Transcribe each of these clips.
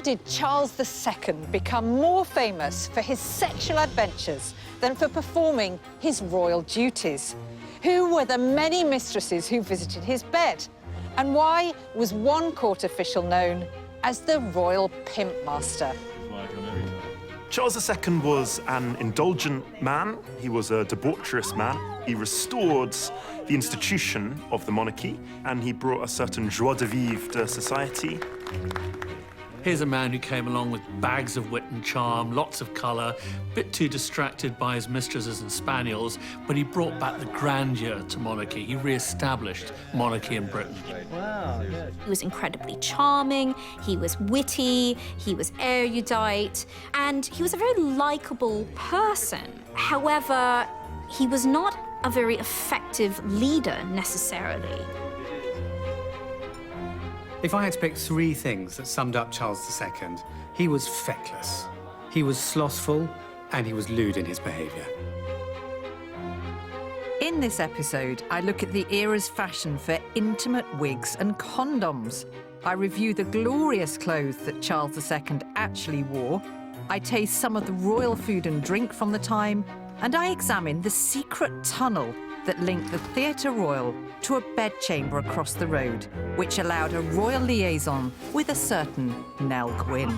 How did Charles II become more famous for his sexual adventures than for performing his royal duties? Who were the many mistresses who visited his bed? And why was one court official known as the royal pimp master? Charles II was an indulgent man. He was a debaucherous man. He restored the institution of the monarchy, and he brought a certain joie de vivre to society. Here's a man who came along with bags of wit and charm, lots of colour, a bit too distracted by his mistresses and spaniels, but he brought back the grandeur to monarchy. He re-established monarchy in Britain. Wow. He was incredibly charming, he was witty, he was erudite, and he was a very likeable person. However, he was not a very effective leader, necessarily. If I had to pick three things that summed up Charles II, he was feckless, he was slothful, and he was lewd in his behaviour. In this episode, I look at the era's fashion for intimate wigs and condoms. I review the glorious clothes that Charles II actually wore. I taste some of the royal food and drink from the time, and I examine the secret tunnel that linked the Theatre Royal to a bedchamber across the road, which allowed a royal liaison with a certain Nell Gwyn.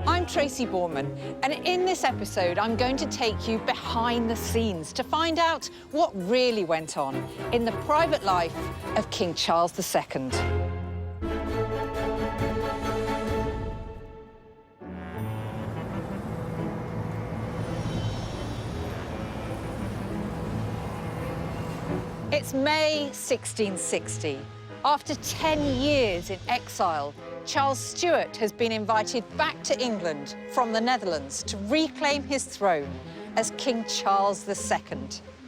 I'm Tracy Borman, and in this episode, I'm going to take you behind the scenes to find out what really went on in the private life of King Charles II. It's May 1660. After 10 years in exile, Charles Stuart has been invited back to England from the Netherlands to reclaim his throne as King Charles II.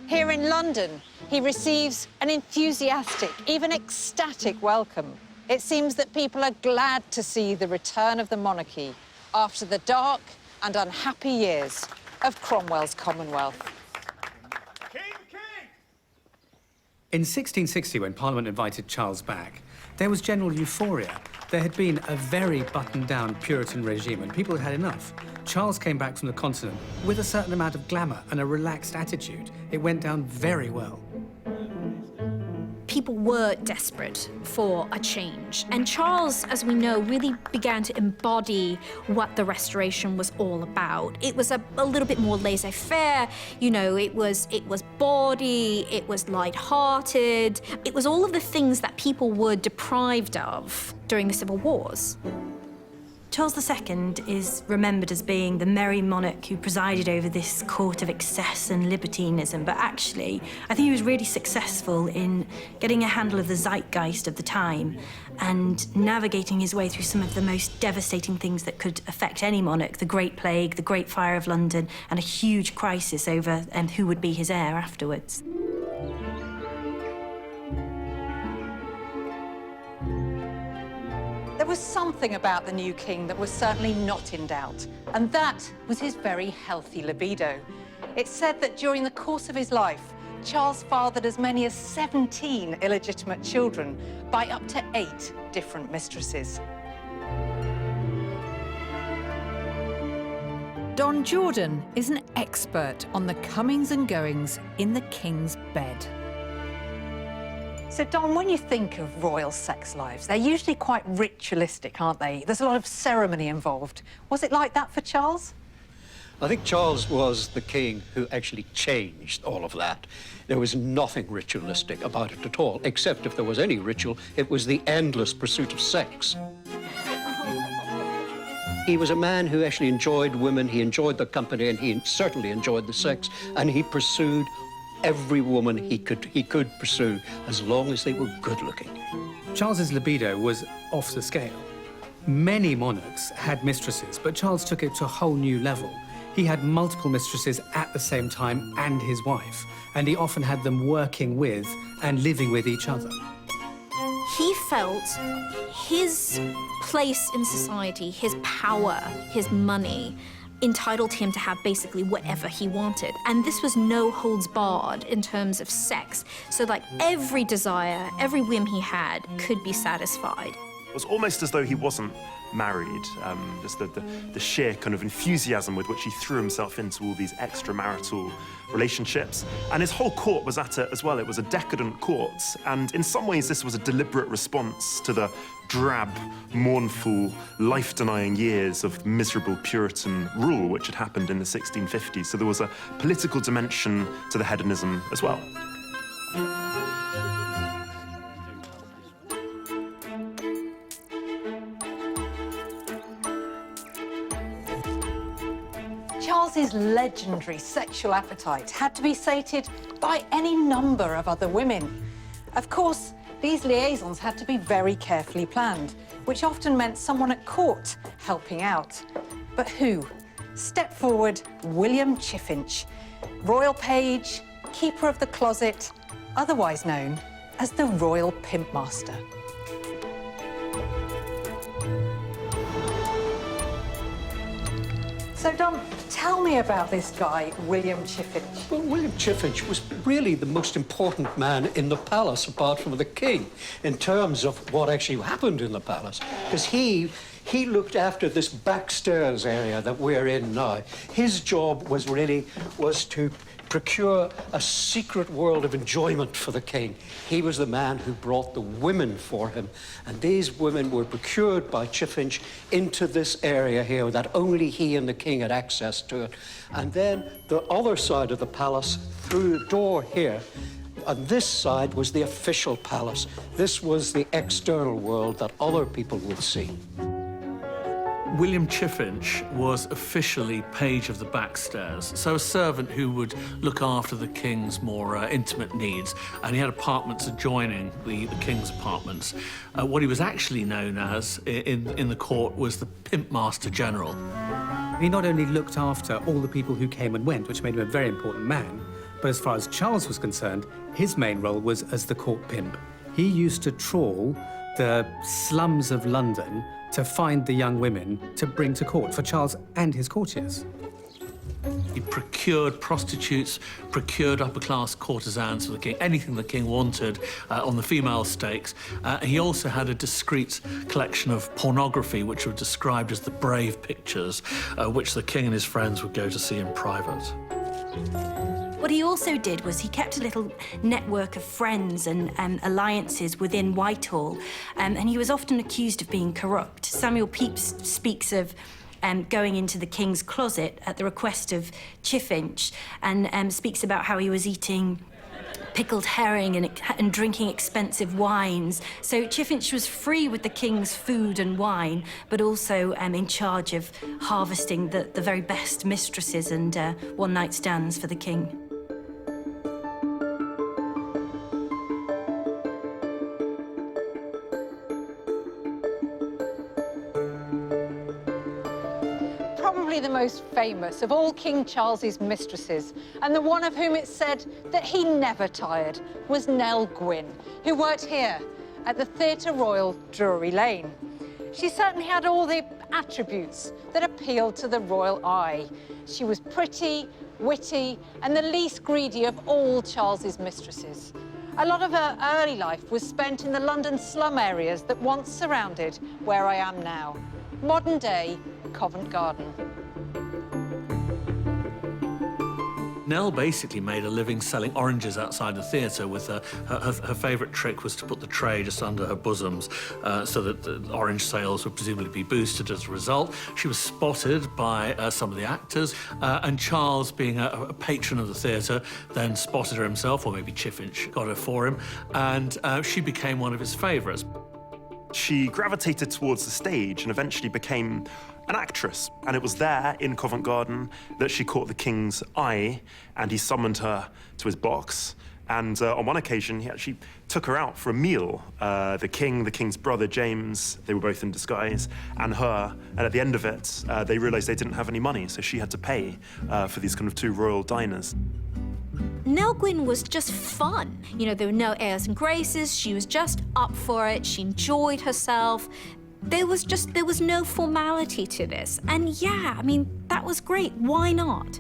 Here in London, he receives an enthusiastic, even ecstatic welcome. It seems that people are glad to see the return of the monarchy after the dark and unhappy years of Cromwell's Commonwealth. In 1660, when Parliament invited Charles back, there was general euphoria. There had been a very buttoned-down Puritan regime, and people had had enough. Charles came back from the continent with a certain amount of glamour and a relaxed attitude. It went down very well. People were desperate for a change. And Charles, as we know, really began to embody what the Restoration was all about. It was a little bit more laissez-faire, you know, it was bawdy, it was light-hearted. It was all of the things that people were deprived of during the Civil Wars. Charles II is remembered as being the merry monarch who presided over this court of excess and libertinism, but actually, I think he was really successful in getting a handle of the zeitgeist of the time and navigating his way through some of the most devastating things that could affect any monarch: the Great Plague, the Great Fire of London, and a huge crisis over who would be his heir afterwards. There was something about the new king that was certainly not in doubt, and that was his very healthy libido. It's said that during the course of his life, Charles fathered as many as 17 illegitimate children by up to 8 different mistresses. Don Jordan is an expert on the comings and goings in the king's bed. So, Don, when you think of royal sex lives, they're usually quite ritualistic, aren't they? There's a lot of ceremony involved. Was it like that for Charles? I think Charles was the king who actually changed all of that. There was nothing ritualistic about it at all, except if there was any ritual, it was the endless pursuit of sex. He was a man who actually enjoyed women, he enjoyed their company, and he certainly enjoyed the sex, and he pursued every woman he could pursue, as long as they were good-looking. Charles's libido was off the scale. Many monarchs had mistresses, but Charles took it to a whole new level. He had multiple mistresses at the same time, and his wife, and he often had them working with and living with each other. He felt his place in society, his power, his money, entitled him to have basically whatever he wanted. And this was no holds barred in terms of sex. So like every desire, every whim he had could be satisfied. It was almost as though he wasn't married, just the sheer kind of enthusiasm with which he threw himself into all these extramarital relationships. And his whole court was at it as well. It was a decadent court, and in some ways this was a deliberate response to the drab, mournful, life-denying years of miserable Puritan rule which had happened in the 1650s. So there was a political dimension to the hedonism as well. Charles's legendary sexual appetite had to be sated by any number of other women. Of course, these liaisons had to be very carefully planned, which often meant someone at court helping out. But who? Step forward William Chiffinch, royal page, keeper of the closet, otherwise known as the royal pimp master. So, Dom, tell me about this guy, William Chiffinch. Well, William Chiffinch was really the most important man in the palace, apart from the king, in terms of what actually happened in the palace. Because he looked after this backstairs area that we're in now. His job was to procure a secret world of enjoyment for the king. He was the man who brought the women for him, and these women were procured by Chiffinch into this area here that only he and the king had access to it. And then the other side of the palace, through the door here, on this side was the official palace. This was the external world that other people would see. William Chiffinch was officially page of the backstairs, so a servant who would look after the king's more intimate needs, and he had apartments adjoining the king's apartments. What he was actually known as in the court was the pimp master general. He not only looked after all the people who came and went, which made him a very important man, but as far as Charles was concerned, his main role was as the court pimp. He used to trawl the slums of London to find the young women to bring to court for Charles and his courtiers. He procured prostitutes, procured upper-class courtesans for the king, anything the king wanted on the female stakes. He also had a discreet collection of pornography, which were described as the brave pictures, which the king and his friends would go to see in private. What he also did was he kept a little network of friends and alliances within Whitehall, and he was often accused of being corrupt. Samuel Pepys speaks of going into the king's closet at the request of Chiffinch, and speaks about how he was eating pickled herring and drinking expensive wines. So Chiffinch was free with the king's food and wine, but also in charge of harvesting the very best mistresses and one-night stands for the king. Probably the most famous of all King Charles's mistresses, and the one of whom it's said that he never tired, was Nell Gwynn, who worked here at the Theatre Royal, Drury Lane. She certainly had all the attributes that appealed to the royal eye. She was pretty, witty, and the least greedy of all Charles's mistresses. A lot of her early life was spent in the London slum areas that once surrounded where I am now, modern-day Covent Garden. Nell basically made a living selling oranges outside the theatre. With her favourite trick was to put the tray just under her bosoms so that the orange sales would presumably be boosted as a result. She was spotted by some of the actors, and Charles, being a patron of the theatre, then spotted her himself, or maybe Chiffinch got her for him, and she became one of his favourites. She gravitated towards the stage and eventually became an actress. And it was there, in Covent Garden, that she caught the king's eye, and he summoned her to his box. And on one occasion, he actually took her out for a meal. The king, the king's brother, James, they were both in disguise, and her. And at the end of it, they realized they didn't have any money, so she had to pay for these kind of two royal diners. Nell Gwynn was just fun. You know, there were no airs and graces. She was just up for it. She enjoyed herself. There was no formality to this. And yeah, I mean, that was great. Why not?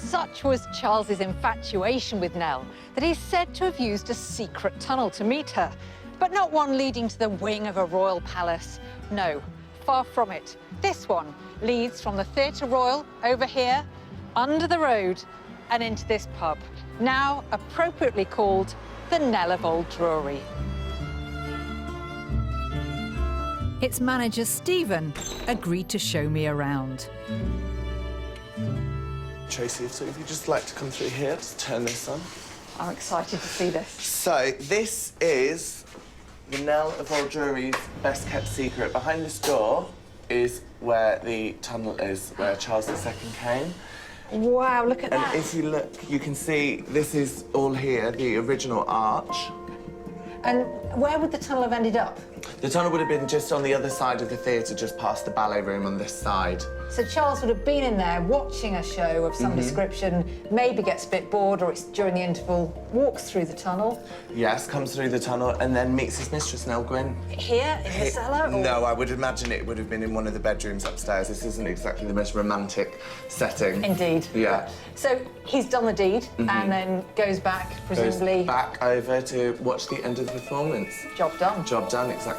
Such was Charles's infatuation with Nell that he's said to have used a secret tunnel to meet her, but not one leading to the wing of a royal palace. No, far from it. This one leads from the Theatre Royal over here, under the road, and into this pub, now appropriately called the Nell of Old Drury. Its manager, Stephen, agreed to show me around. Tracy, so if you'd just like to come through here, just turn this on. I'm excited to see this. So, this is the Nell of Old Drury's best-kept secret. Behind this door is where the tunnel is, where Charles II came. Wow, look at that. And if you look, you can see this is all here, the original arch. And where would the tunnel have ended up? The tunnel would have been just on the other side of the theatre, just past the ballet room on this side. So Charles would have been in there watching a show of some description, maybe gets a bit bored or it's during the interval, walks through the tunnel. Yes, comes through the tunnel and then meets his mistress, Nell Gwyn. Here, in the cellar? Or... No, I would imagine it would have been in one of the bedrooms upstairs. This isn't exactly the most romantic setting. Indeed. Yeah. So he's done the deed and then goes back, presumably... Goes back over to watch the end of the performance. Job done. Job done, exactly.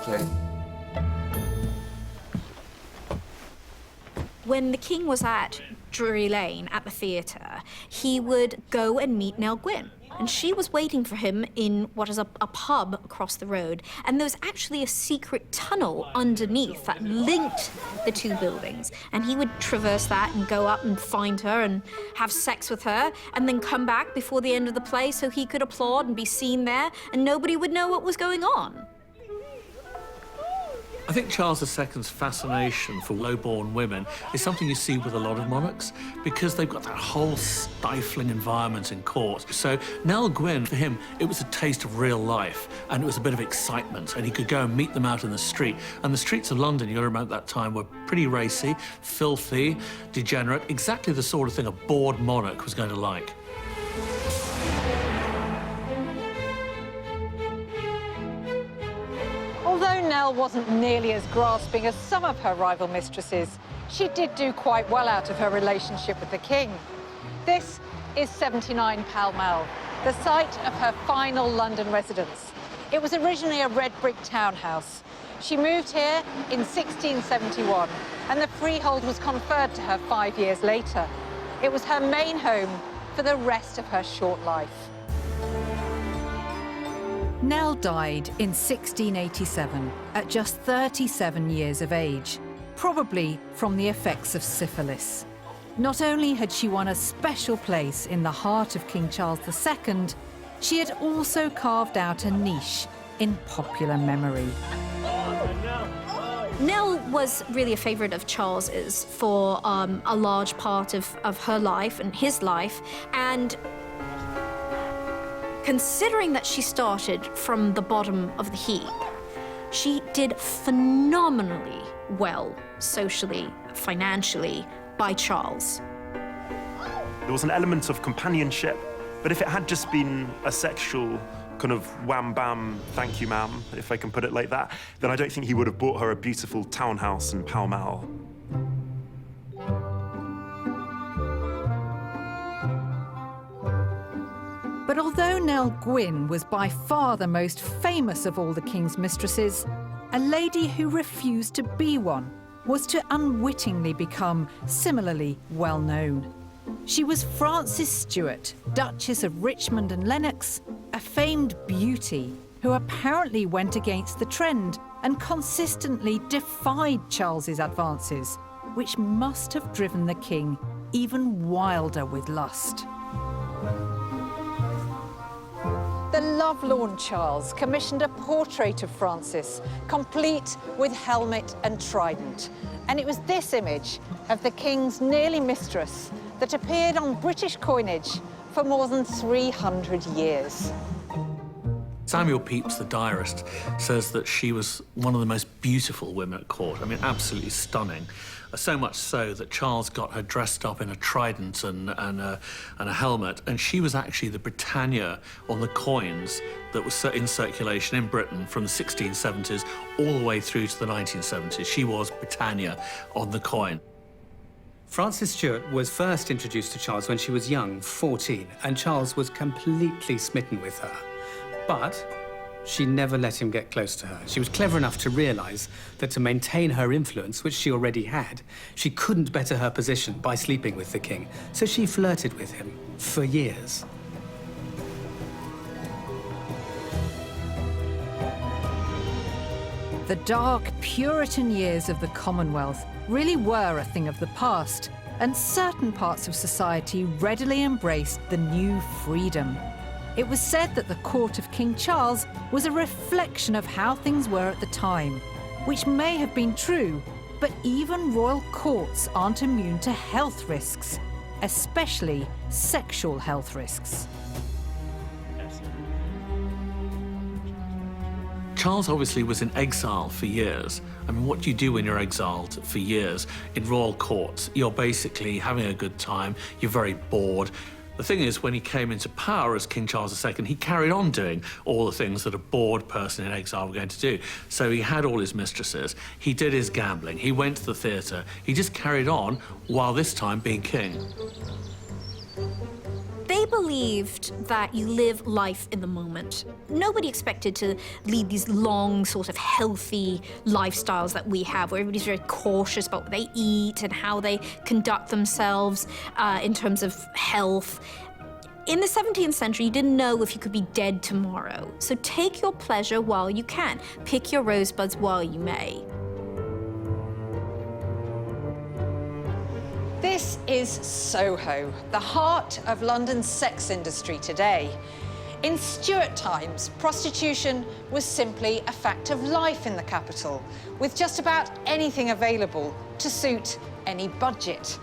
When the king was at Drury Lane at the theatre, he would go and meet Nell Gwyn. And she was waiting for him in what is a pub across the road. And there was actually a secret tunnel underneath that linked the two buildings. And he would traverse that and go up and find her and have sex with her and then come back before the end of the play so he could applaud and be seen there and nobody would know what was going on. I think Charles II's fascination for low-born women is something you see with a lot of monarchs because they've got that whole stifling environment in court. So Nell Gwyn, for him, it was a taste of real life and it was a bit of excitement and he could go and meet them out in the street. And the streets of London, you got to remember at that time, were pretty racy, filthy, degenerate, exactly the sort of thing a bored monarch was going to like. Although Nell wasn't nearly as grasping as some of her rival mistresses, she did do quite well out of her relationship with the king. This is 79 Pall Mall, the site of her final London residence. It was originally a red brick townhouse. She moved here in 1671, and the freehold was conferred to her 5 years later. It was her main home for the rest of her short life. Nell died in 1687 at just 37 years of age, probably from the effects of syphilis. Not only had she won a special place in the heart of King Charles II, she had also carved out a niche in popular memory. Nell was really a favourite of Charles's for a large part of her life and his life, and considering that she started from the bottom of the heap, she did phenomenally well socially, financially, by Charles. There was an element of companionship, but if it had just been a sexual kind of wham-bam, thank you, ma'am, if I can put it like that, then I don't think he would have bought her a beautiful townhouse in Pall Mall. But although Nell Gwyn was by far the most famous of all the king's mistresses, a lady who refused to be one was to unwittingly become similarly well known. She was Frances Stuart, Duchess of Richmond and Lennox, a famed beauty who apparently went against the trend and consistently defied Charles's advances, which must have driven the king even wilder with lust. The lovelorn Charles commissioned a portrait of Frances, complete with helmet and trident. And it was this image of the king's nearly mistress that appeared on British coinage for more than 300 years. Samuel Pepys, the diarist, says that she was one of the most beautiful women at court. I mean, absolutely stunning. So much so that Charles got her dressed up in a trident and a helmet, and she was actually the Britannia on the coins that was in circulation in Britain from the 1670s all the way through to the 1970s. She was Britannia on the coin. Frances Stuart was first introduced to Charles when she was young, 14, and Charles was completely smitten with her. But she never let him get close to her. She was clever enough to realise that to maintain her influence, which she already had, she couldn't better her position by sleeping with the king. So she flirted with him for years. The dark Puritan years of the Commonwealth really were a thing of the past, and certain parts of society readily embraced the new freedom. It was said that the court of King Charles was a reflection of how things were at the time, which may have been true, but even royal courts aren't immune to health risks, especially sexual health risks. Charles obviously was in exile for years. I mean, what do you do when you're exiled for years in royal courts? You're basically having a good time, you're very bored. The thing is, when he came into power as King Charles II, he carried on doing all the things that a bored person in exile were going to do. So he had all his mistresses, he did his gambling, he went to the theatre, he just carried on while this time being king. They believed that you live life in the moment. Nobody expected to lead these long, sort of healthy lifestyles that we have, where everybody's very cautious about what they eat and how they conduct themselves in terms of health. In the 17th century, you didn't know if you could be dead tomorrow. So take your pleasure while you can. Pick your rosebuds while you may. This is Soho, the heart of London's sex industry today. In Stuart times, prostitution was simply a fact of life in the capital, with just about anything available to suit any budget.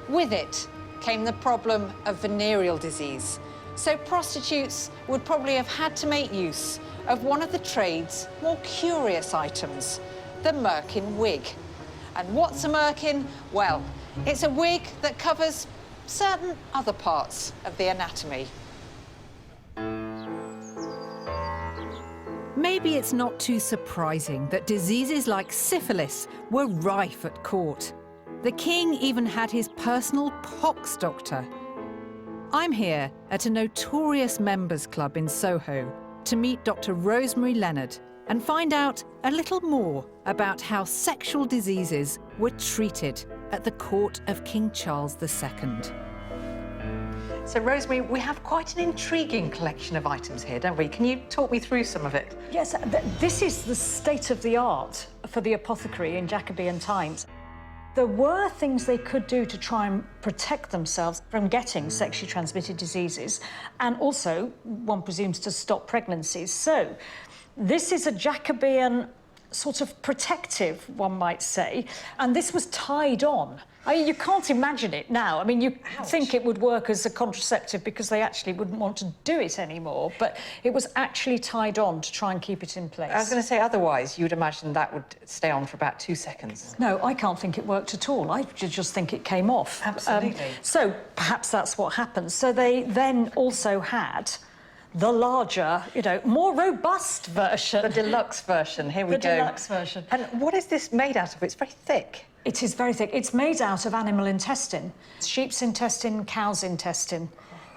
With it came the problem of venereal disease. So prostitutes would probably have had to make use of one of the trade's more curious items, the merkin wig. And what's a merkin? Well, it's a wig that covers certain other parts of the anatomy. Maybe it's not too surprising that diseases like syphilis were rife at court. The king even had his personal pox doctor. I'm here at a notorious members club in Soho to meet Dr. Rosemary Leonard and find out a little more about how sexual diseases were treated at the court of King Charles II. So, Rosemary, we have quite an intriguing collection of items here, don't we? Can you talk me through some of it? Yes, this is the state of the art for the apothecary in Jacobean times. There were things they could do to try and protect themselves from getting sexually transmitted diseases, and also, one presumes, to stop pregnancies. So, this is a Jacobean sort of protective, one might say, and this was tied on. I mean, you can't imagine it now. I mean, you think it would work as a contraceptive because they actually wouldn't want to do it anymore, but it was actually tied on to try and keep it in place. I was going to say, otherwise, you would imagine that would stay on for about 2 seconds. No, I can't think it worked at all. I just think it came off. Absolutely. So perhaps that's what happened. So they then also had the larger, you know, more robust version. The deluxe version, here we go. The deluxe version. And what is this made out of? It's very thick. It is very thick. It's made out of animal intestine. Sheep's intestine, cow's intestine.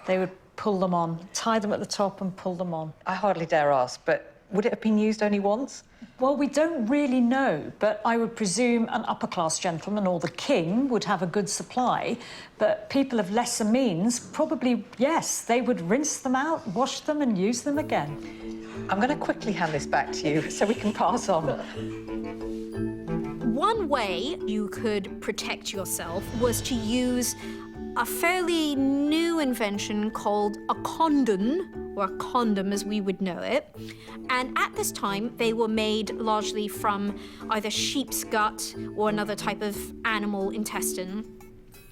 They would pull them on, tie them at the top and pull them on. I hardly dare ask, but would it have been used only once? Well, we don't really know, but I would presume an upper-class gentleman or the king would have a good supply, but people of lesser means, probably, yes, they would rinse them out, wash them and use them again. I'm going to quickly hand this back to you so we can pass on. One way you could protect yourself was to use a fairly new invention called a condom, or a condom as we would know it. And at this time, they were made largely from either sheep's gut or another type of animal intestine.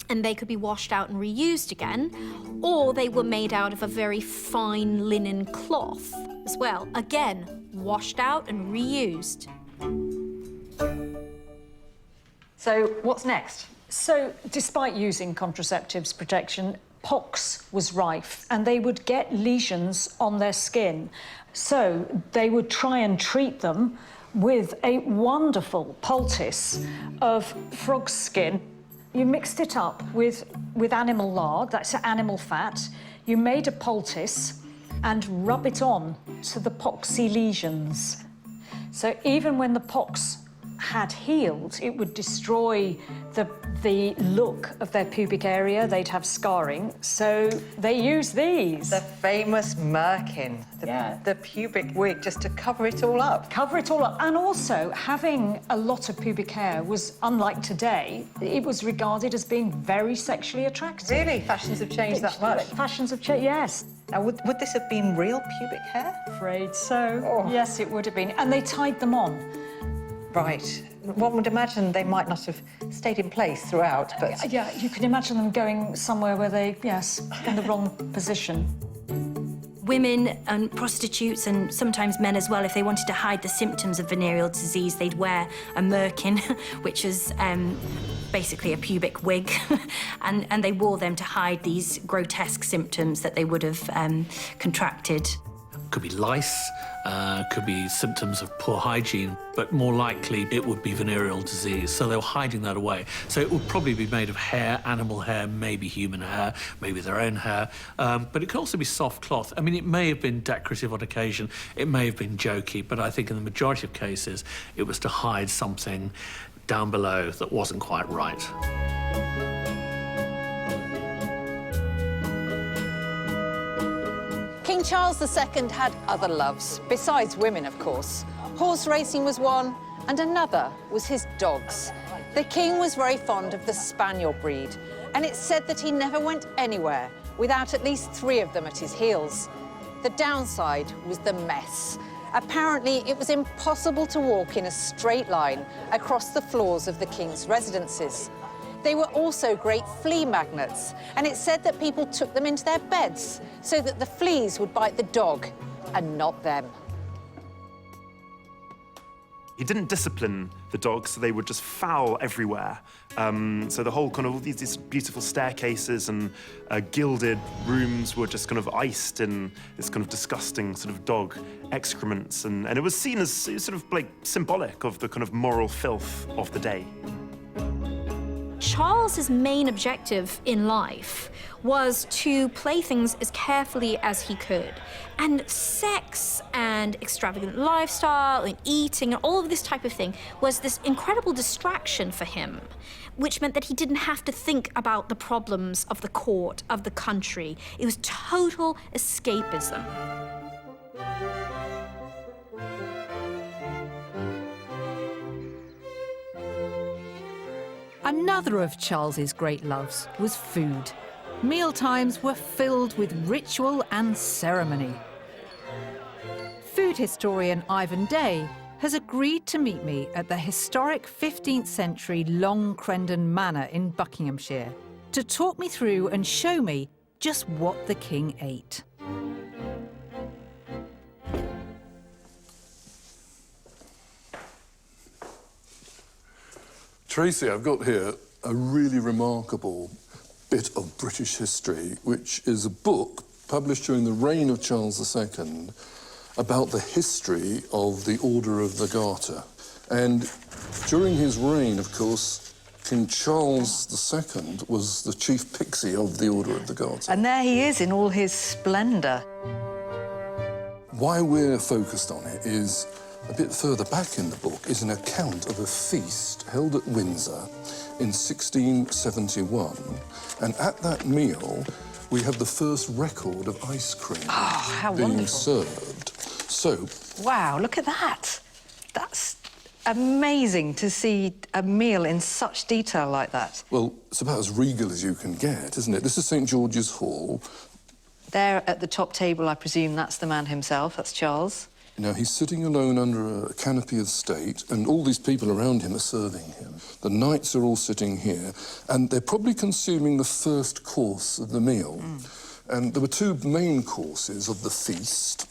And they could be washed out and reused again, or they were made out of a very fine linen cloth as well. Again, washed out and reused. So what's next? So, despite using contraceptives protection, pox was rife and they would get lesions on their skin. So they would try and treat them with a wonderful poultice of frog skin. You mixed it up with animal lard, that's animal fat. You made a poultice and rub it on to the poxy lesions. So even when the pox had healed, it would destroy the look of their pubic area. They'd have scarring, so they use these. The famous merkin, the pubic wig, just to cover it all up. Cover it all up. And also, having a lot of pubic hair was, unlike today, it was regarded as being very sexually attractive. Really? Fashions have changed that much? Fashions have changed, yes. Now, would this have been real pubic hair? Afraid so. Yes, it would have been. And they tied them on. Right. One would imagine they might not have stayed in place throughout, but... Yeah, you can imagine them going somewhere where they, yes, in the wrong position. Women and prostitutes, and sometimes men as well, if they wanted to hide the symptoms of venereal disease, they'd wear a merkin, which is basically a pubic wig, and they wore them to hide these grotesque symptoms that they would have contracted. Could be lice, could be symptoms of poor hygiene, but more likely it would be venereal disease. So they were hiding that away. So it would probably be made of hair, animal hair, maybe human hair, maybe their own hair. But it could also be soft cloth. I mean, it may have been decorative on occasion, it may have been jokey, but I think in the majority of cases, it was to hide something down below that wasn't quite right. King Charles II had other loves, besides women, of course. Horse racing was one, and another was his dogs. The king was very fond of the spaniel breed, and it's said that he never went anywhere without at least 3 of them at his heels. The downside was the mess. Apparently, it was impossible to walk in a straight line across the floors of the king's residences. They were also great flea magnets, and it's said that people took them into their beds so that the fleas would bite the dog and not them. He didn't discipline the dogs, so they would just foul everywhere. So the whole kind of all these beautiful staircases and gilded rooms were just kind of iced in this kind of disgusting sort of dog excrements, and it was seen as sort of like symbolic of the kind of moral filth of the day. Charles's main objective in life was to play things as carefully as he could. And sex and extravagant lifestyle and eating and all of this type of thing was this incredible distraction for him, which meant that he didn't have to think about the problems of the court, of the country. It was total escapism. Another of Charles's great loves was food. Mealtimes were filled with ritual and ceremony. Food historian Ivan Day has agreed to meet me at the historic 15th century Long Crendon Manor in Buckinghamshire to talk me through and show me just what the king ate. Tracy, I've got here a really remarkable bit of British history, which is a book published during the reign of Charles II about the history of the Order of the Garter. And during his reign, of course, King Charles II was the chief pixie of the Order of the Garter. And there he is in all his splendour. Why we're focused on it is a bit further back in the book is an account of a feast held at Windsor in 1671. And at that meal, we have the first record of ice cream being served. So... Wow, look at that. That's amazing to see a meal in such detail like that. Well, it's about as regal as you can get, isn't it? This is St. George's Hall. There at the top table, I presume that's the man himself, that's Charles. Now, he's sitting alone under a canopy of state, and all these people around him are serving him. The knights are all sitting here, and they're probably consuming the first course of the meal. And there were 2 main courses of the feast,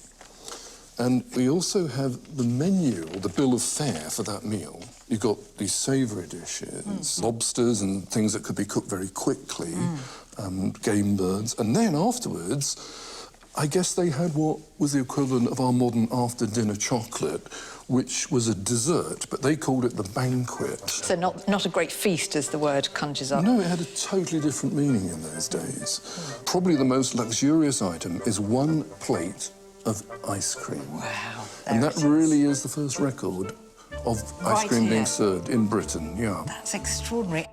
and we also have the menu, or the bill of fare for that meal. You've got these savoury dishes, lobsters and things that could be cooked very quickly, game birds, and then afterwards, I guess they had what was the equivalent of our modern after-dinner chocolate, which was a dessert, but they called it the banquet. So not a great feast, as the word conjures up. No, it had a totally different meaning in those days. Probably the most luxurious item is 1 plate of ice cream. Wow. And that really is the first record of ice cream being served in Britain, yeah. That's extraordinary.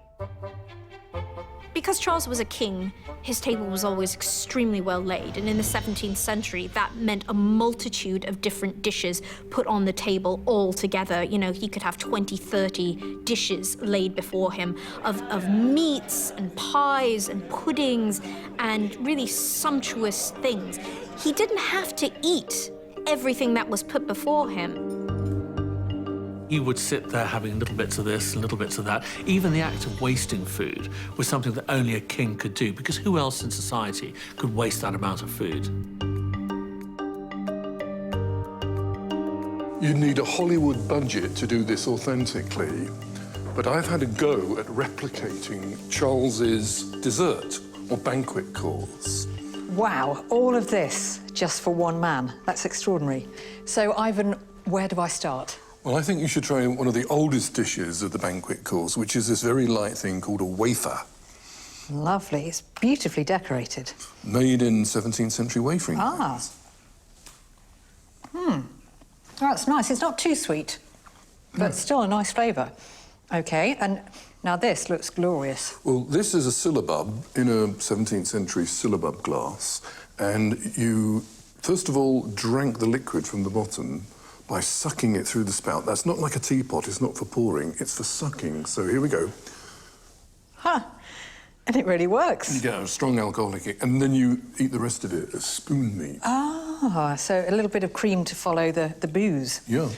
Because Charles was a king, his table was always extremely well laid, and in the 17th century, that meant a multitude of different dishes put on the table all together. You know, he could have 20, 30 dishes laid before him of meats and pies and puddings and really sumptuous things. He didn't have to eat everything that was put before him. He would sit there having little bits of this and little bits of that. Even the act of wasting food was something that only a king could do, because who else in society could waste that amount of food? You'd need a Hollywood budget to do this authentically, but I've had a go at replicating Charles's dessert or banquet course. Wow, all of this just for one man. That's extraordinary. So, Ivan, where do I start? Well, I think you should try one of the oldest dishes of the banquet course, which is this very light thing called a wafer. Lovely. It's beautifully decorated. Made in 17th century wafering. Ah. Oh, that's nice. It's not too sweet, but still a nice flavour. OK, and now this looks glorious. Well, this is a syllabub in a 17th century syllabub glass, and you, first of all, drank the liquid from the bottom by sucking it through the spout. That's not like a teapot, it's not for pouring, it's for sucking. So here we go. Huh. And it really works. You get a strong alcoholic, and then you eat the rest of it as spoon meat. Ah, so a little bit of cream to follow the booze. Yeah.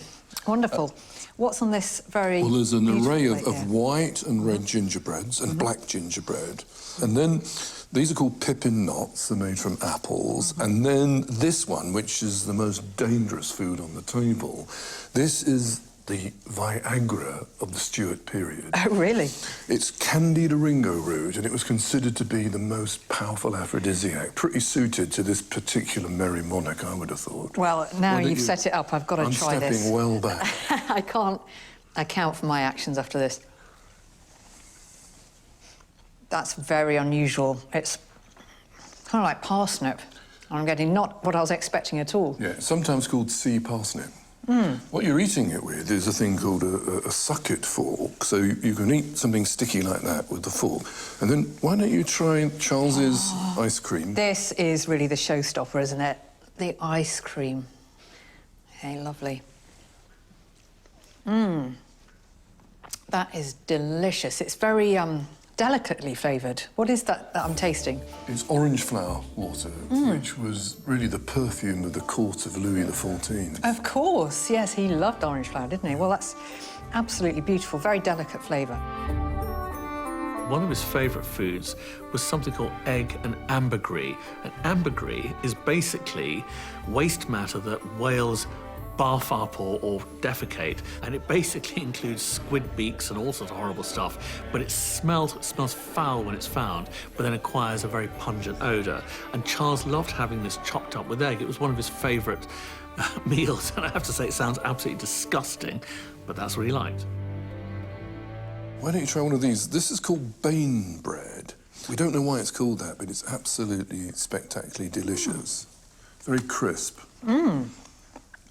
Wonderful. What's on this very Well, there's an array plate here? of white and red gingerbreads and black gingerbread. And then these are called pippin knots, they're made from apples. And then this one, which is the most dangerous food on the table, this is the Viagra of the Stuart period. Oh, really? It's candied oringo root, and it was considered to be the most powerful aphrodisiac, pretty suited to this particular merry monarch, I would have thought. Well, now Why don't you've set it up, I've got to I'm try this. stepping well back. I can't account for my actions after this. That's very unusual. It's kind of like parsnip. I'm getting not what I was expecting at all. Yeah, it's sometimes called sea parsnip. What you're eating it with is a thing called a sucket fork, so you can eat something sticky like that with the fork. And then why don't you try Charles's ice cream? This is really the showstopper, isn't it? The ice cream. Hey, lovely. That is delicious. It's very delicately flavoured. What is that I'm tasting? It's orange flower water, which was really the perfume of the court of Louis XIV. Of course, yes, he loved orange flower, didn't he? Well, that's absolutely beautiful, very delicate flavour. One of his favourite foods was something called egg and ambergris. And ambergris is basically waste matter that whales barf up or defecate, and it basically includes squid beaks and all sorts of horrible stuff, but it smells foul when it's found, but then acquires a very pungent odour. And Charles loved having this chopped up with egg. It was one of his favourite meals, and I have to say it sounds absolutely disgusting, but that's what he liked. Why don't you try one of these? This is called Bane bread. We don't know why it's called that, but it's absolutely spectacularly delicious. Very crisp.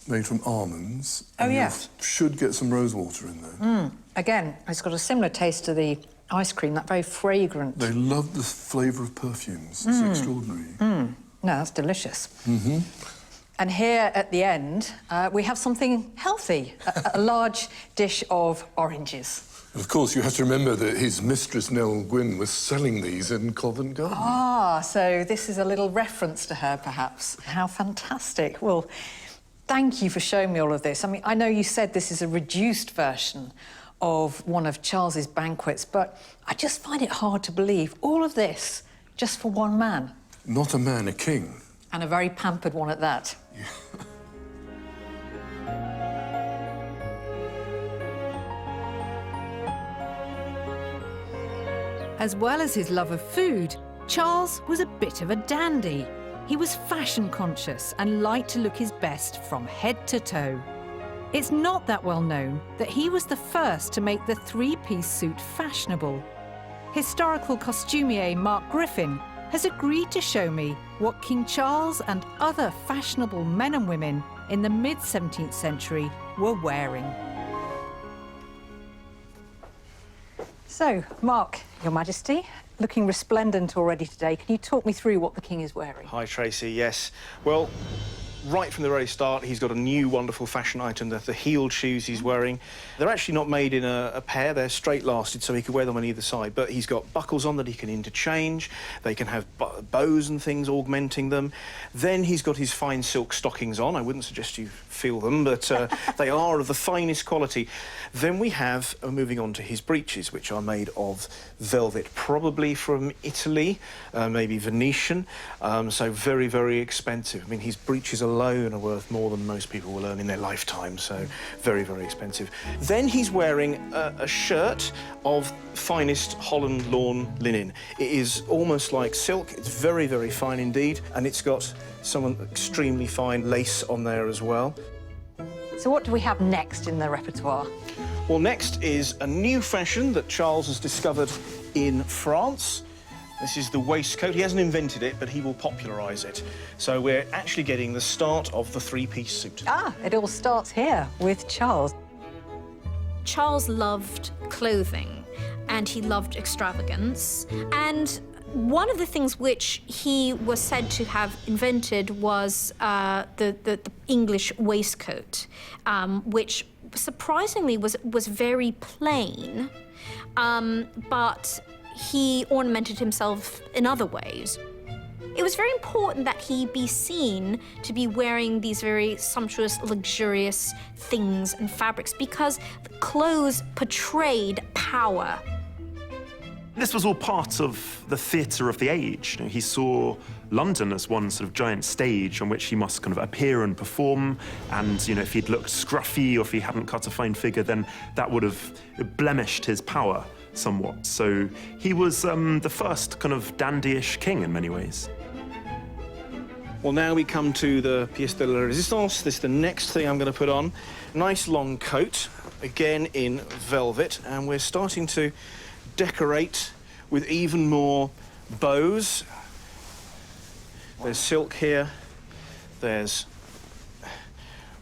Made from almonds. Oh, and yes. You should get some rose water in there. Again, it's got a similar taste to the ice cream, that very fragrant. They love the flavour of perfumes. It's extraordinary. No, that's delicious. And here at the end, we have something healthy, a large dish of oranges. Of course, you have to remember that his mistress, Nell Gwynn, was selling these in Covent Garden. Ah, so this is a little reference to her, perhaps. How fantastic. Well, thank you for showing me all of this. I mean, I know you said this is a reduced version of one of Charles's banquets, but I just find it hard to believe all of this just for one man. Not a man, a king. And a very pampered one at that. As well as his love of food, Charles was a bit of a dandy. He was fashion conscious and liked to look his best from head to toe. It's not that well known that he was the first to make the three-piece suit fashionable. Historical costumier Mark Griffin has agreed to show me what King Charles and other fashionable men and women in the mid-17th century were wearing. So, Mark, Your Majesty, looking resplendent already today. Can you talk me through what the King is wearing? Hi, Tracy, yes. Well, right from the very start, he's got a new wonderful fashion item, the heeled shoes he's wearing. They're actually not made in a pair, they're straight-lasted, so he can wear them on either side. But he's got buckles on that he can interchange. They can have bows and things augmenting them. Then he's got his fine silk stockings on. I wouldn't suggest you feel them, but they are of the finest quality. Then we have, moving on to his breeches, which are made of velvet, probably from Italy, maybe Venetian, so very, very expensive. I mean, his breeches alone are worth more than most people will earn in their lifetime, so very, very expensive. Then he's wearing a shirt of finest Holland lawn linen. It is almost like silk. It's very, very fine indeed, and it's got some extremely fine lace on there as well. So what do we have next in the repertoire? Well, next is a new fashion that Charles has discovered in France. This is the waistcoat. He hasn't invented it, but he will popularise it. So we're actually getting the start of the three-piece suit. Ah, it all starts here with Charles. Charles loved clothing and he loved extravagance. And one of the things which he was said to have invented was the English waistcoat, which surprisingly was very plain, but he ornamented himself in other ways. It was very important that he be seen to be wearing these very sumptuous, luxurious things and fabrics because the clothes portrayed power. This was all part of the theatre of the age. You know, he saw London as one sort of giant stage on which he must kind of appear and perform. And, you know, if he'd looked scruffy or if he hadn't cut a fine figure, then that would have blemished his power somewhat. So he was the first kind of dandyish king in many ways. Well, now we come to the pièce de la résistance. This is the next thing I'm going to put on. Nice long coat, again in velvet, and we're starting to decorate with even more bows. There's silk here, there's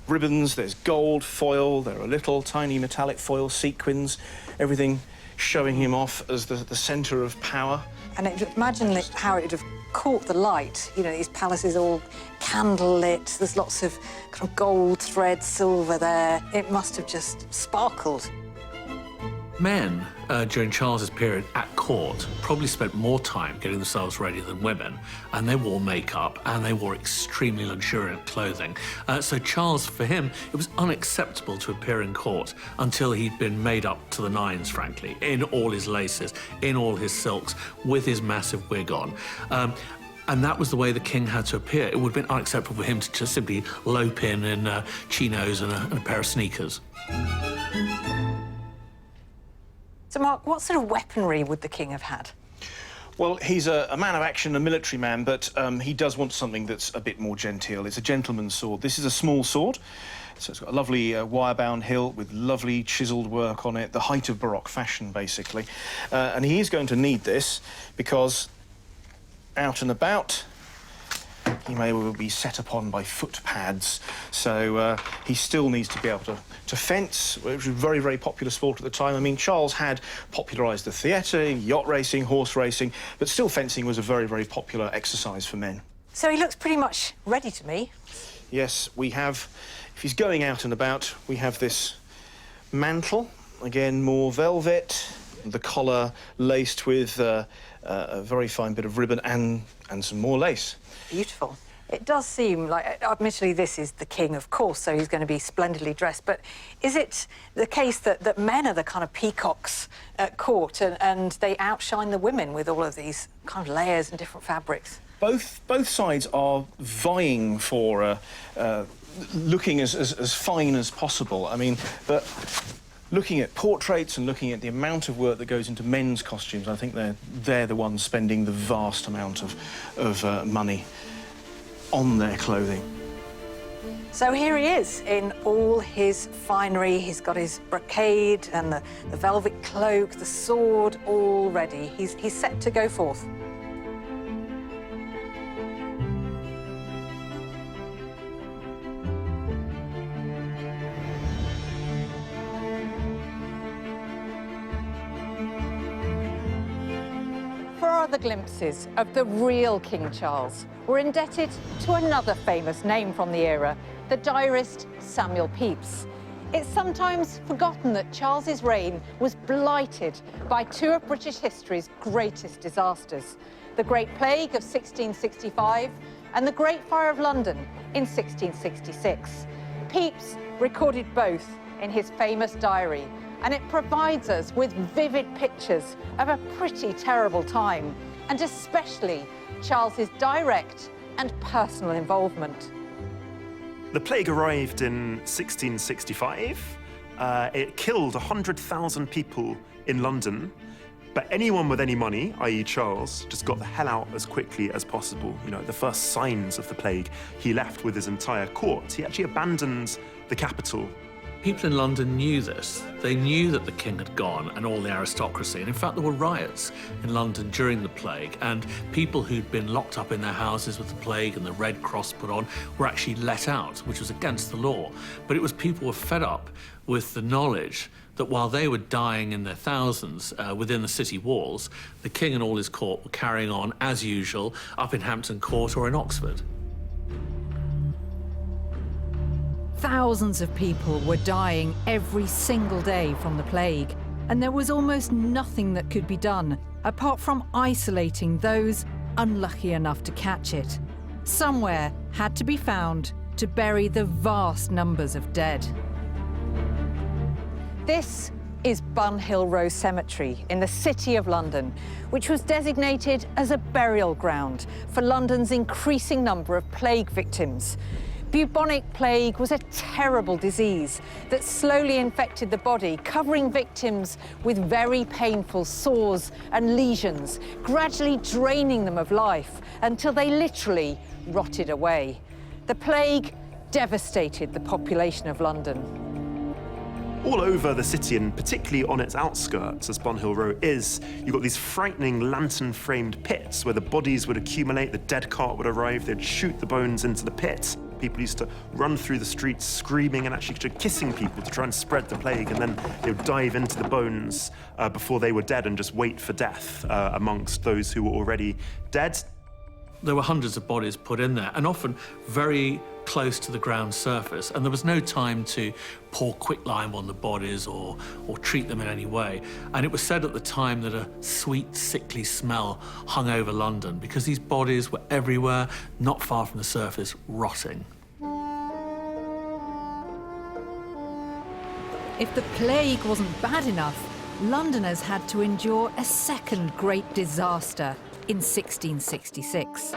ribbons, there's gold foil, there are little tiny metallic foil sequins, everything showing him off as the centre of power. And imagine how it would have caught the light. You know, these palaces all candlelit, there's lots of kind of gold thread, silver there. It must have just sparkled. Men, during Charles's period at court, probably spent more time getting themselves ready than women, and they wore makeup, and they wore extremely luxuriant clothing. So Charles, for him, it was unacceptable to appear in court until he'd been made up to the nines, frankly, in all his laces, in all his silks, with his massive wig on. And that was the way the king had to appear. It would have been unacceptable for him to just simply lope in chinos and a pair of sneakers. So, Mark, what sort of weaponry would the king have had? Well, he's a man of action, a military man, but he does want something that's a bit more genteel. It's a gentleman's sword. This is a small sword, so it's got a lovely wire-bound hilt with lovely chiselled work on it, the height of Baroque fashion, basically. And he is going to need this because out and about, he may well be set upon by footpads, so he still needs to be able to fence, which was a very, very popular sport at the time. I mean, Charles had popularised the theatre, yacht racing, horse racing, but still fencing was a very, very popular exercise for men. So he looks pretty much ready to me. Yes, we have, if he's going out and about, we have this mantle, again, more velvet, the collar laced with a very fine bit of ribbon and some more lace. Beautiful. It does seem like, admittedly, this is the king, of course, so he's going to be splendidly dressed, but is it the case that men are the kind of peacocks at court and they outshine the women with all of these kind of layers and different fabrics? Both sides are vying for looking as fine as possible. I mean, but looking at portraits and looking at the amount of work that goes into men's costumes, I think they're the ones spending the vast amount of money. on their clothing. So here he is in all his finery. He's got his brocade and the velvet cloak, the sword, all ready. He's set to go forth. For other glimpses of the real King Charles, we're indebted to another famous name from the era, the diarist Samuel Pepys. It's sometimes forgotten that Charles's reign was blighted by two of British history's greatest disasters, the Great Plague of 1665 and the Great Fire of London in 1666. Pepys recorded both in his famous diary, and it provides us with vivid pictures of a pretty terrible time, and especially Charles's direct and personal involvement. The plague arrived in 1665. It killed 100,000 people in London, but anyone with any money, i.e. Charles, just got the hell out as quickly as possible. You know, the first signs of the plague, he left with his entire court. He actually abandoned the capital. People in London knew this. They knew that the king had gone and all the aristocracy. And in fact, there were riots in London during the plague, and people who'd been locked up in their houses with the plague and the Red Cross put on were actually let out, which was against the law. But it was people were fed up with the knowledge that while they were dying in their thousands within the city walls, the king and all his court were carrying on as usual up in Hampton Court or in Oxford. Thousands of people were dying every single day from the plague, and there was almost nothing that could be done apart from isolating those unlucky enough to catch it. Somewhere had to be found to bury the vast numbers of dead. This is Bunhill Row Cemetery in the City of London, which was designated as a burial ground for London's increasing number of plague victims. Bubonic plague was a terrible disease that slowly infected the body, covering victims with very painful sores and lesions, gradually draining them of life until they literally rotted away. The plague devastated the population of London. All over the city, and particularly on its outskirts, as Bunhill Row is, you've got these frightening lantern-framed pits where the bodies would accumulate, the dead cart would arrive, they'd shoot the bones into the pit. People used to run through the streets screaming and actually kissing people to try and spread the plague, and then they would dive into the bones before they were dead and just wait for death amongst those who were already dead. There were hundreds of bodies put in there, and often very close to the ground surface, and there was no time to pour quicklime on the bodies or treat them in any way. And it was said at the time that a sweet, sickly smell hung over London because these bodies were everywhere, not far from the surface, rotting. If the plague wasn't bad enough, Londoners had to endure a second great disaster in 1666.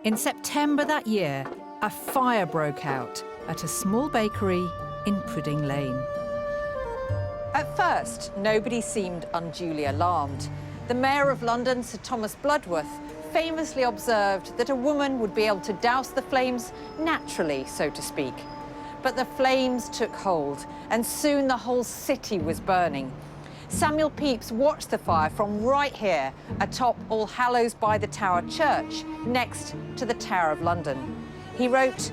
In September that year, a fire broke out at a small bakery in Pudding Lane. At first, nobody seemed unduly alarmed. The Mayor of London, Sir Thomas Bloodworth, famously observed that a woman would be able to douse the flames naturally, so to speak. But the flames took hold, and soon the whole city was burning. Samuel Pepys watched the fire from right here, atop All Hallows by the Tower Church, next to the Tower of London. He wrote,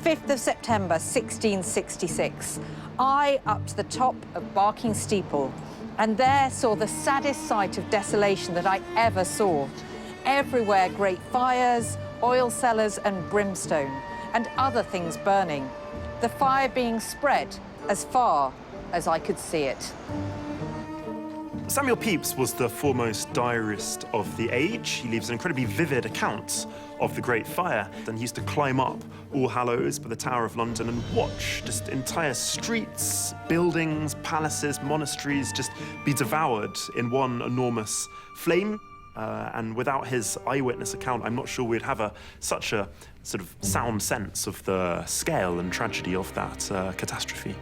5th of September, 1666, I up to the top of Barking Steeple, and there saw the saddest sight of desolation that I ever saw. Everywhere great fires, oil cellars and brimstone, and other things burning, the fire being spread as far as I could see it. Samuel Pepys was the foremost diarist of the age. He leaves an incredibly vivid account of the Great Fire. And he used to climb up All Hallows by the Tower of London and watch just entire streets, buildings, palaces, monasteries just be devoured in one enormous flame. And without his eyewitness account, I'm not sure we'd have such a sort of sound sense of the scale and tragedy of that catastrophe.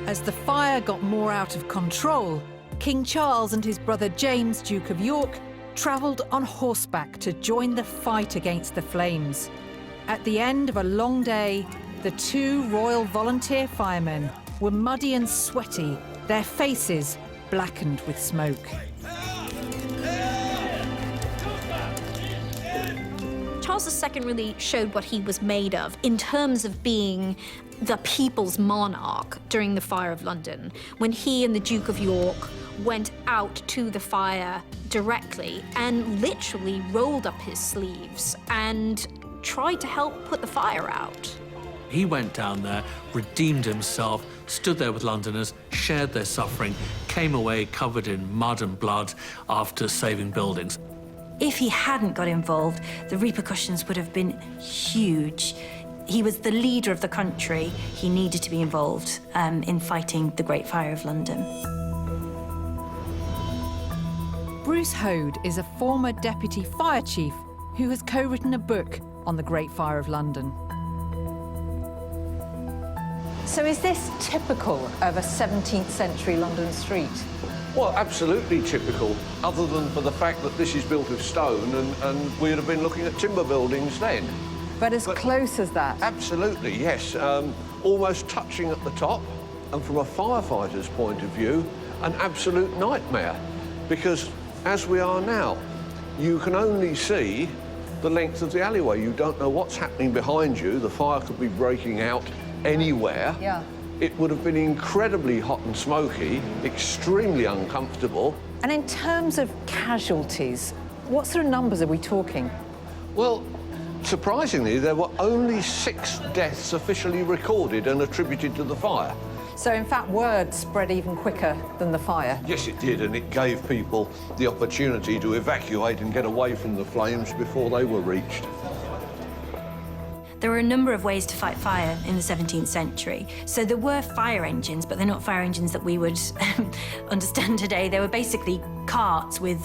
As the fire got more out of control, King Charles and his brother James, Duke of York, travelled on horseback to join the fight against the flames. At the end of a long day, the two Royal Volunteer firemen were muddy and sweaty, their faces blackened with smoke. Charles II really showed what he was made of in terms of being the people's monarch during the Fire of London, when he and the Duke of York went out to the fire directly and literally rolled up his sleeves and tried to help put the fire out. He went down there, redeemed himself, stood there with Londoners, shared their suffering, came away covered in mud and blood after saving buildings. If he hadn't got involved, the repercussions would have been huge. He was the leader of the country. He needed to be involved in fighting the Great Fire of London. Bruce Hode is a former deputy fire chief who has co-written a book on the Great Fire of London. So is this typical of a 17th century London street? Well, absolutely typical, other than for the fact that this is built of stone and we'd have been looking at timber buildings then. But as close as that? Absolutely, yes. Almost touching at the top, and from a firefighter's point of view, an absolute nightmare. Because as we are now, you can only see the length of the alleyway. You don't know what's happening behind you. The fire could be breaking out anywhere. Yeah. It would have been incredibly hot and smoky, extremely uncomfortable. And in terms of casualties, what sort of numbers are we talking? Well, surprisingly, there were only 6 deaths officially recorded and attributed to the fire. So, in fact, word spread even quicker than the fire? Yes, it did, and it gave people the opportunity to evacuate and get away from the flames before they were reached. There were a number of ways to fight fire in the 17th century. So there were fire engines, but they're not fire engines that we would understand today. They were basically carts with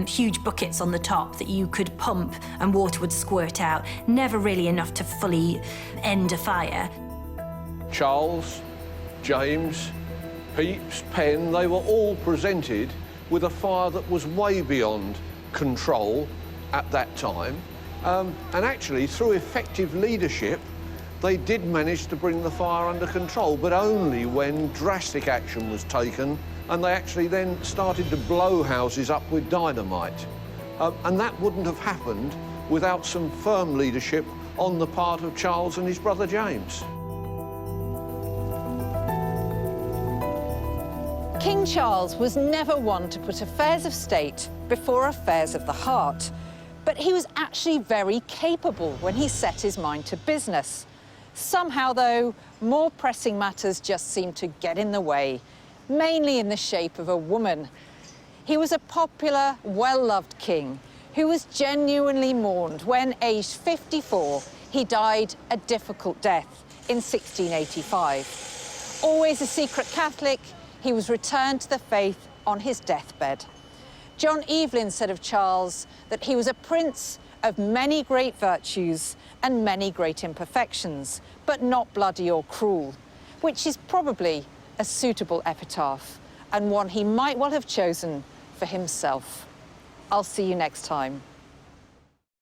huge buckets on the top that you could pump and water would squirt out. Never really enough to fully end a fire. Charles, James, Pepys, Penn, they were all presented with a fire that was way beyond control at that time. And actually, through effective leadership, they did manage to bring the fire under control, but only when drastic action was taken, and they actually then started to blow houses up with dynamite. And that wouldn't have happened without some firm leadership on the part of Charles and his brother James. King Charles was never one to put affairs of state before affairs of the heart. But he was actually very capable when he set his mind to business. Somehow, though, more pressing matters just seemed to get in the way, mainly in the shape of a woman. He was a popular, well-loved king who was genuinely mourned when, aged 54, he died a difficult death in 1685. Always a secret Catholic, he was returned to the faith on his deathbed. John Evelyn said of Charles that he was a prince of many great virtues and many great imperfections, but not bloody or cruel, which is probably a suitable epitaph and one he might well have chosen for himself. I'll see you next time.